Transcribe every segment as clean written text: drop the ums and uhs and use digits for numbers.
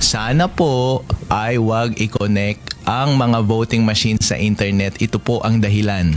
sana po ay wag i-connect ang mga voting machine sa internet. Ito po ang dahilan.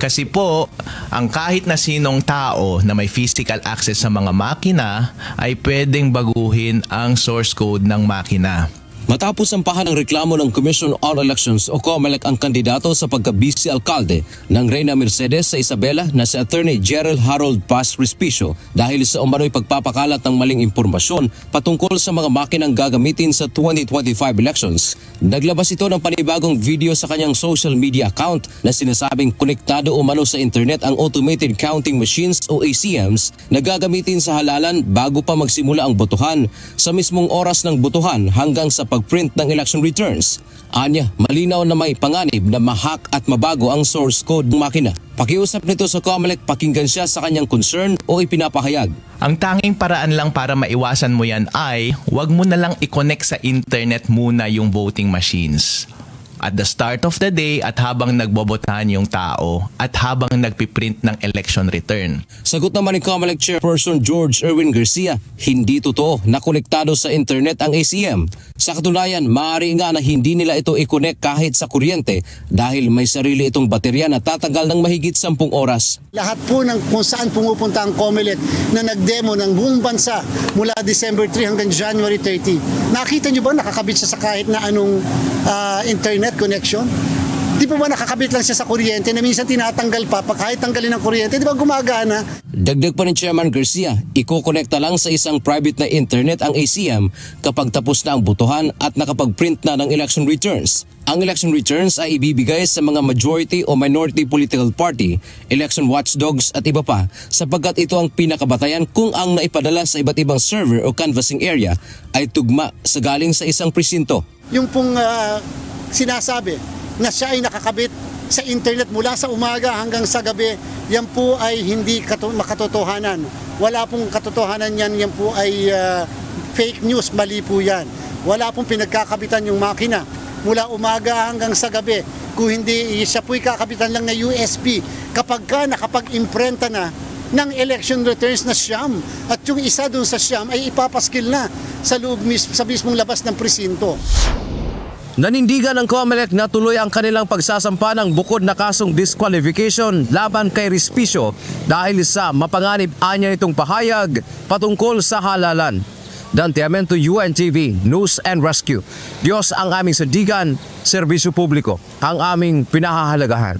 Kasi po, ang kahit na sinong tao na may physical access sa mga makina ay pwedeng baguhin ang source code ng makina. Matapos sampahan ang reklamo ng Commission on Elections o COMELEC ang kandidato sa pagka-vice alkalde ng Reyna Mercedes sa Isabela na si Attorney Gerald Harold Paz Respicio dahil sa umano'y pagpapakalat ng maling impormasyon patungkol sa mga makinang gagamitin sa 2025 elections. Naglabas ito ng panibagong video sa kanyang social media account na sinasabing konektado umano sa internet ang automated counting machines o ACMs na gagamitin sa halalan bago pa magsimula ang botohan sa mismong oras ng botohan hanggang sa pag-print ng election returns. Anya, malinaw na may panganib na ma-hack at mabago ang source code ng makina. Pakiusap nito sa COMELEC, pakinggan siya sa kanyang concern o ipinapahayag. Ang tanging paraan lang para maiwasan mo yan ay wag mo na lang i-connect sa internet muna yung voting machines. At the start of the day at habang nagbobotahan yung tao at habang nagpiprint ng election return. Sagot naman ni COMELEC Chairperson George Erwin Garcia, hindi totoo na konektado sa internet ang ACM. Sa katunayan, maaari nga na hindi nila ito i-connect kahit sa kuryente dahil may sarili itong baterya na tatagal ng mahigit 10 oras. Lahat po ng kung saan pumupunta ang COMELEC na nagdemo ng buong bansa mula December 3 hanggang January 30, nakita nyo ba nakakabit siya sa kahit na anong internet connection? Di pa ba nakakabit lang siya sa kuryente na minsan tinatanggal pa kahit tanggalin ng kuryente, di ba gumagana? Dagdag pa ni Chairman Garcia, ikokonekta lang sa isang private na internet ang ACM kapag tapos na ang botohan at nakapag-print na ng election returns. Ang election returns ay ibibigay sa mga majority o minority political party, election watchdogs at iba pa sapagkat ito ang pinakabatayan kung ang naipadala sa iba't ibang server o canvassing area ay tugma sa galing sa isang presinto. Yung pong sinasabi na siya ay nakakabit sa internet mula sa umaga hanggang sa gabi, yan po ay hindi makatotohanan. Wala pong katotohanan yan, yan po ay fake news, mali po yan. Wala pong pinagkakabitan yung makina mula umaga hanggang sa gabi. Kung hindi, siya po'y kakabitan lang na USB kapag ka nakapag-imprenta na ng election returns na siyam. At yung isa dun sa siyam ay ipapaskil na sa loob sa mismong labas ng presinto. Nanindigan ng COMELEC na tuloy ang kanilang pagsasampa ng bukod na kasong disqualification laban kay Respicio dahil sa mapanganib anya itong pahayag patungkol sa halalan. Dante Amento, UNTV, News and Rescue. Diyos ang aming sandigan, serbisyo publiko ang aming pinahahalagahan.